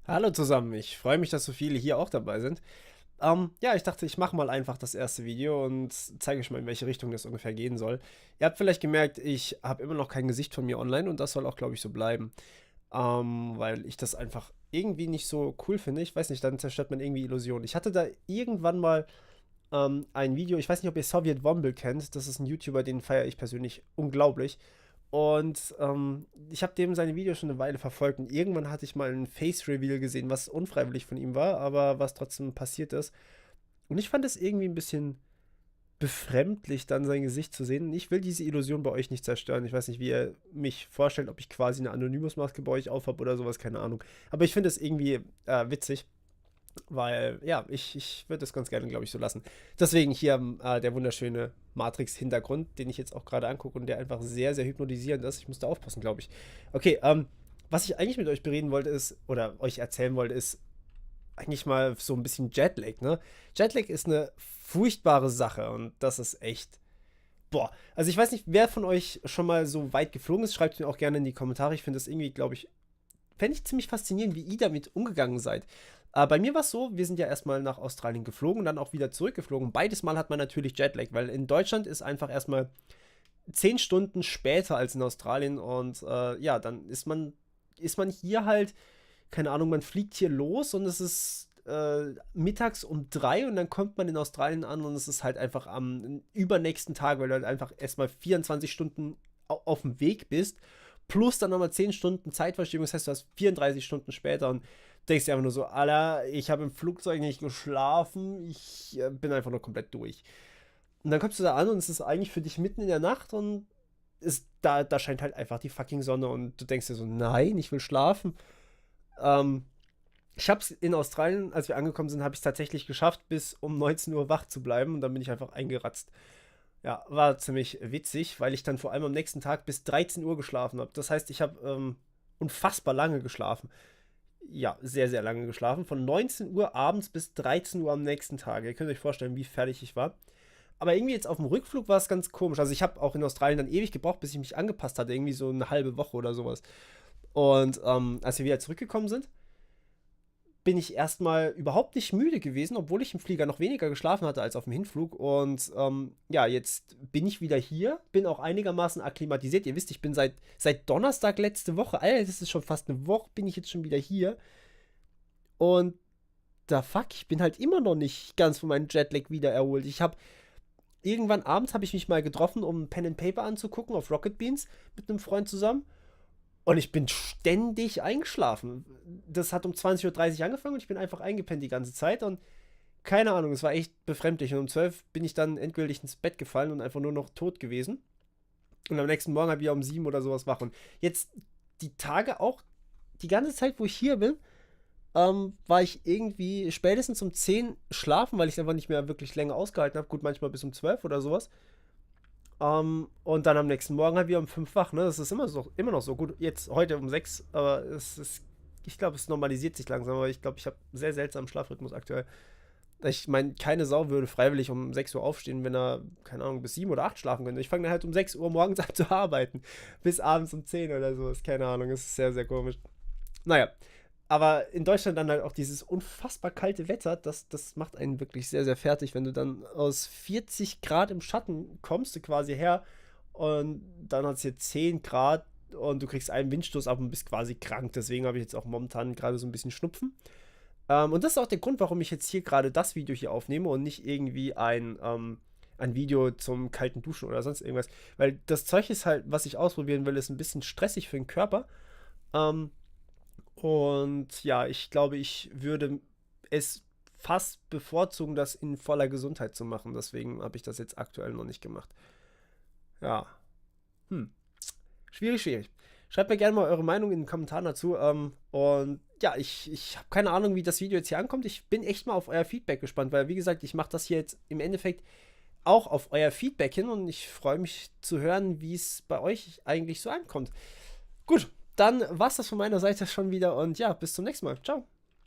Hallo zusammen, ich freue mich, dass so viele hier auch dabei sind. Ja, ich dachte, ich mache mal einfach das erste Video und zeige euch mal, in welche Richtung das ungefähr gehen soll. Ihr habt vielleicht gemerkt, ich habe immer noch kein Gesicht von mir online und das soll auch, glaube ich, so bleiben. Weil ich das einfach irgendwie nicht so cool finde. Ich weiß nicht, dann zerstört man irgendwie Illusionen. Ich hatte da irgendwann mal ein Video, ich weiß nicht, ob ihr Soviet Womble kennt, das ist ein YouTuber, den feiere ich persönlich unglaublich. Und ich habe dem seine Videos schon eine Weile verfolgt und irgendwann hatte ich mal ein Face-Reveal gesehen, was unfreiwillig von ihm war, aber was trotzdem passiert ist. Und ich fand es irgendwie ein bisschen befremdlich, dann sein Gesicht zu sehen. Und ich will diese Illusion bei euch nicht zerstören. Ich weiß nicht, wie ihr mich vorstellt, ob ich quasi eine Anonymous-Maske bei euch aufhab oder sowas, keine Ahnung. Aber ich finde es irgendwie witzig. Weil, ja, ich würde das ganz gerne, glaube ich, so lassen. Deswegen hier der wunderschöne Matrix-Hintergrund, den ich jetzt auch gerade angucke und der einfach sehr, sehr hypnotisierend ist. Ich musste aufpassen, glaube ich. Okay, was ich eigentlich mit euch bereden wollte ist, oder euch erzählen wollte, ist eigentlich mal so ein bisschen Jetlag, ne? Jetlag ist eine furchtbare Sache und das ist echt. Boah, also ich weiß nicht, wer von euch schon mal so weit geflogen ist, schreibt mir auch gerne in die Kommentare. Ich finde das irgendwie, glaube ich, fände ich ziemlich faszinierend, wie ihr damit umgegangen seid. Bei mir war es so, wir sind ja erstmal nach Australien geflogen und dann auch wieder zurückgeflogen. Beides Mal hat man natürlich Jetlag, weil in Deutschland ist einfach erstmal 10 Stunden später als in Australien und ja, dann ist man hier halt, keine Ahnung, man fliegt hier los und es ist mittags um 3 und dann kommt man in Australien an und es ist halt einfach am übernächsten Tag, weil du halt einfach erstmal 24 Stunden auf dem Weg bist, plus dann nochmal 10 Stunden Zeitverschiebung, das heißt, du hast 34 Stunden später und denkst dir einfach nur so, Alter, ich habe im Flugzeug nicht geschlafen, ich bin einfach nur komplett durch. Und dann kommst du da an und es ist eigentlich für dich mitten in der Nacht und da scheint halt einfach die fucking Sonne und du denkst dir so, nein, ich will schlafen. Ähm, ich hab's in Australien, als wir angekommen sind, habe ich es tatsächlich geschafft, bis um 19 Uhr wach zu bleiben und dann bin ich einfach eingeratzt. Ja, war ziemlich witzig, weil ich dann vor allem am nächsten Tag bis 13 Uhr geschlafen habe. Das heißt, ich habe unfassbar lange geschlafen. Ja, sehr, sehr lange geschlafen. Von 19 Uhr abends bis 13 Uhr am nächsten Tag. Ihr könnt euch vorstellen, wie fertig ich war. Aber irgendwie jetzt auf dem Rückflug war es ganz komisch. Also ich habe auch in Australien dann ewig gebraucht, bis ich mich angepasst hatte. Irgendwie so eine halbe Woche oder sowas. Und als wir wieder zurückgekommen sind, bin ich erstmal überhaupt nicht müde gewesen, obwohl ich im Flieger noch weniger geschlafen hatte als auf dem Hinflug. Und ja, jetzt bin ich wieder hier, bin auch einigermaßen akklimatisiert. Ihr wisst, ich bin seit Donnerstag letzte Woche, Alter, das ist schon fast eine Woche, bin ich jetzt schon wieder hier. Und da fuck, ich bin halt immer noch nicht ganz von meinem Jetlag wieder erholt. Irgendwann abends habe ich mich mal getroffen, um Pen and Paper anzugucken auf Rocket Beans mit einem Freund zusammen. Und ich bin ständig eingeschlafen. Das hat um 20:30 Uhr angefangen und ich bin einfach eingepennt die ganze Zeit. Und keine Ahnung, es war echt befremdlich. Und um 12 bin ich dann endgültig ins Bett gefallen und einfach nur noch tot gewesen. Und am nächsten Morgen habe ich um 7 oder sowas wach. Und jetzt die Tage auch, die ganze Zeit, wo ich hier bin, war ich irgendwie spätestens um 10 schlafen, weil ich einfach nicht mehr wirklich länger ausgehalten habe. Gut, manchmal bis um 12 oder sowas. Und dann am nächsten Morgen halt wieder um 5 wach, ne? Das ist immer noch so. Gut, jetzt heute um 6, aber ich glaube, es normalisiert sich langsam, aber ich glaube, ich habe einen sehr seltsamen Schlafrhythmus aktuell. Ich meine, keine Sau würde freiwillig um 6 Uhr aufstehen, wenn er, keine Ahnung, bis 7 oder 8 schlafen könnte. Ich fange dann halt um 6 Uhr morgens an zu arbeiten. Bis abends um 10 oder so. Ist keine Ahnung, es ist sehr, sehr komisch. Naja, aber in Deutschland dann halt auch dieses unfassbar kalte Wetter, das macht einen wirklich sehr, sehr fertig, wenn du dann aus 40 Grad im Schatten kommst, du quasi her und dann hat es hier 10 Grad und du kriegst einen Windstoß ab und bist quasi krank. Deswegen habe ich jetzt auch momentan gerade so ein bisschen Schnupfen. Und das ist auch der Grund, warum ich jetzt hier gerade das Video hier aufnehme und nicht irgendwie ein Video zum kalten Duschen oder sonst irgendwas. Weil das Zeug ist halt, was ich ausprobieren will, ist ein bisschen stressig für den Körper. Ähm, und ja, ich glaube, ich würde es fast bevorzugen, das in voller Gesundheit zu machen. Deswegen habe ich das jetzt aktuell noch nicht gemacht. Ja. Hm. Schwierig, schwierig. Schreibt mir gerne mal eure Meinung in den Kommentaren dazu. Und ja, ich habe keine Ahnung, wie das Video jetzt hier ankommt. Ich bin echt mal auf euer Feedback gespannt, weil, wie gesagt, ich mache das hier jetzt im Endeffekt auch auf euer Feedback hin und ich freue mich zu hören, wie es bei euch eigentlich so ankommt. Gut, dann war's das von meiner Seite schon wieder und ja, bis zum nächsten Mal. Ciao.